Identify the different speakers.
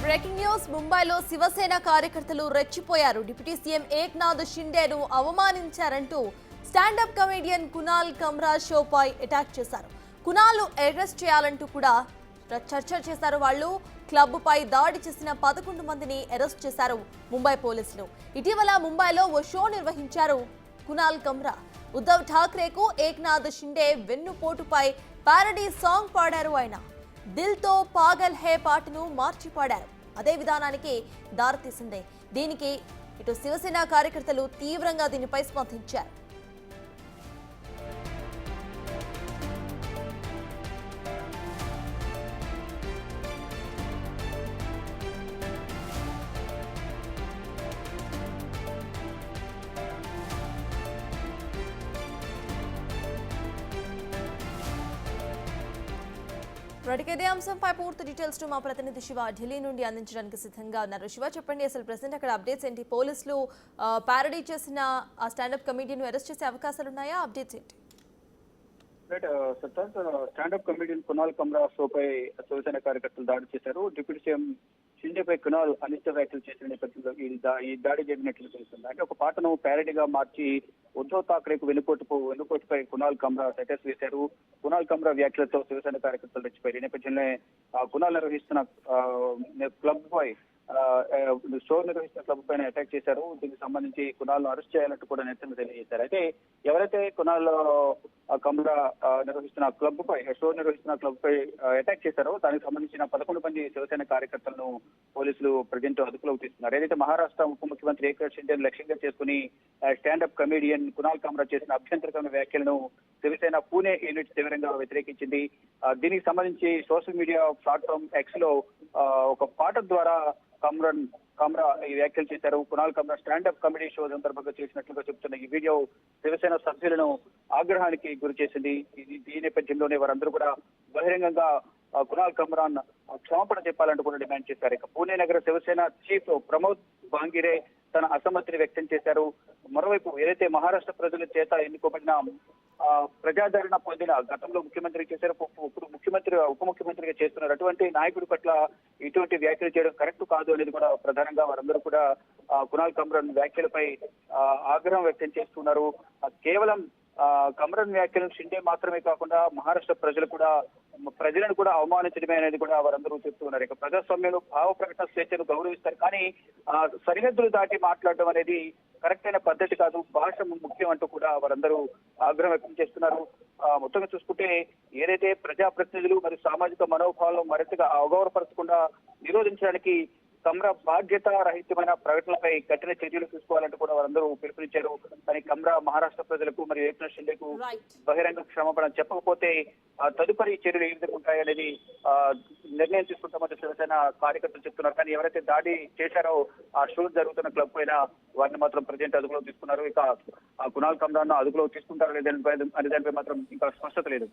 Speaker 1: Breaking news ముంబైలో శివసేన కార్యకర్తలు రెచ్చిపోయారు. డిప్యూటీ సీఎం ఏక్నాథ్ షిండేను అవమానించారంటూ స్టాండప్ కమెడియన్ కునాల్ కమ్రా షోపై అటాక్ చేశారు. కునాల్ అరెస్ట్ చేయాలంటూ కూడా చర్చ చేశారు. వాళ్ళు క్లబ్ పై దాడి చేసిన 11 మందిని అరెస్ట్ చేశారు ముంబై పోలీసులు. ఇటీవల ముంబైలో ఓ షో నిర్వహించారు కునాల్ కమ్రా. ఉద్ధవ్ ఠాక్రేకు ఏక్నాథ్ షిండే వెన్నుపోటుపై పారడీ సాంగ్ పాడారు. ఆయన దిల్ తో పాగల్ హే పాటను మార్చి పాడారు. అదే విధానానికి దారితీసిందే. దీనికి ఇటు శివసేన కార్యకర్తలు తీవ్రంగా దీనిపై స్పందించారు. ఇదే అంశంపై పూర్తి డీటెయిల్స్ మా ప్రతినిధి శివ ఢిల్లీ నుండి అందించడానికి సిద్ధంగా ఉన్నారు. శివ, చెప్పండి, అసలు ప్రెసెంట్ అక్కడ అప్డేట్స్ ఏంటి? పోలీసులు పారడీ చేసిన ఆ స్టాండప్ కమెడియన్ అరెస్ట్ చేసే అవకాశాలు ఉన్నాయా? అప్డేట్స్ ఏంటి?
Speaker 2: స్టాండప్ కమెడియన్ కునాల్ కమ్రా షోపై శివసేన కార్యకర్తలు దాడి చేశారు. డిప్యూటీ సీఎం షిండేపై కునాల్ అనిష్ట వ్యాఖ్యలు చేసిన నేపథ్యంలో ఈ దాడి జరిగినట్లు తెలుస్తుంది. అంటే ఒక పాటను ప్యారడీగా మార్చి ఉద్ధవ్ ఠాక్రేకు వెన్నుపోటుపై కునాల్ కమ్రా సెటర్స్ వేశారు. కునాల్ కమ్రా వ్యాఖ్యలతో శివసేన కార్యకర్తలు రెచ్చిపోయారు. ఈ నేపథ్యంలో కునాల్ నిర్వహిస్తున్న క్లబ్ పై షో నిర్వహిస్తున్న క్లబ్ పైన అటాక్ చేశారు. దీనికి సంబంధించి కునాల్ ను అరెస్ట్ చేయాలంటూ కూడా నిరసన తెలియజేశారు. అయితే ఎవరైతే కునాల్ కమ్రా నిర్వహిస్తున్న క్లబ్ పై షో నిర్వహిస్తున్న క్లబ్ పై అటాక్ చేశారో దానికి సంబంధించిన 11 మంది శివసేన కార్యకర్తలను పోలీసులు ప్రజెంట్ అదుపులోకి తీసుకున్నారు. ఏదైతే మహారాష్ట్ర ఉప ముఖ్యమంత్రి ఏక్నాథ్ షిండేను లక్ష్యంగా చేసుకుని స్టాండప్ కమెడియన్ కునాల్ కమ్రా చేసిన అభ్యంతరకరమైన వ్యాఖ్యలను శివసేన పూణే యూనిట్ తీవ్రంగా వ్యతిరేకించింది. దీనికి సంబంధించి సోషల్ మీడియా ప్లాట్ఫామ్ ఎక్స్ లో ఒక పాట ద్వారా కమ్రా ఈ వ్యాఖ్యలు చేశారు. Kunal Kamra stand up comedy show సందర్భంగా చేసినట్లుగా చెప్తున్న ఈ వీడియో శివసేన సభ్యులను ఆగ్రహానికి గురి చేసింది. ఈ నేపథ్యంలోనే వారందరూ కూడా బహిరంగంగా కునాల్ కమ్రాన్ క్షమాపణ చెప్పాలంటూ కూడా డిమాండ్ చేశారు. ఇక పూణే నగర శివసేన చీఫ్ ప్రమోద్ బాంగిరే తన అసమ్మతిని వ్యక్తం చేశారు. మరోవైపు ఏదైతే మహారాష్ట్ర ప్రజల చేత ఎన్నుకోబడిన ప్రజాదరణ పొందిన గతంలో ముఖ్యమంత్రి చేశారు, ఇప్పుడు ఉప ముఖ్యమంత్రిగా చేస్తున్నారు, అటువంటి నాయకుడి పట్ల ఇటువంటి వ్యాఖ్యలు చేయడం కరెక్ట్ కాదు అనేది కూడా ప్రధానంగా వారందరూ కూడా కునాల్ కమ్రాన్ వ్యాఖ్యలపై ఆగ్రహం వ్యక్తం చేస్తున్నారు. కేవలం కమ్రాన్ వ్యాఖ్యలను షిండే మాత్రమే కాకుండా మహారాష్ట్ర ప్రజలను కూడా అవమానించడమే అనేది కూడా వారందరూ చెప్తున్నారు. ఇక ప్రజాస్వామ్యంలో భావ ప్రకటన స్వేచ్ఛను గౌరవిస్తారు, కానీ సరిహద్దులు దాటి మాట్లాడడం అనేది కరెక్ట్ అయిన పద్ధతి కాదు, భాష ముఖ్యం అంటూ కూడా వారందరూ ఆగ్రహం వ్యక్తం చేస్తున్నారు. మొత్తంగా చూసుకుంటే ఏదైతే ప్రజాప్రతినిధులు మరియు సామాజిక మనోభావాలను మరింతగా అగౌరవపరచకుండా నిరోధించడానికి కమ్రా బాధ్యత రహితమైన ప్రకటనలపై కఠిన చర్యలు తీసుకోవాలంటూ కూడా వారందరూ పిలుపునిచ్చారు. కానీ కమ్రా మహారాష్ట్ర ప్రజలకు మరియు ఏక్నాథ్ షిండేకు బహిరంగ క్షమాపణ చెప్పకపోతే తదుపరి చర్యలు ఏ విధంగా ఉంటాయనేది నిర్ణయం తీసుకుంటామని శివసేన కార్యకర్తలు చెప్తున్నారు. కానీ ఎవరైతే దాడి చేశారో ఆ షో జరుగుతున్న క్లబ్ పైన వారిని మాత్రం ప్రజెంట్ అదుపులో తీసుకున్నారు. ఇక కునాల్ కమ్రాన్ అదుపులో తీసుకుంటారో లేదని అనే దానిపై మాత్రం ఇంకా స్పష్టత లేదు.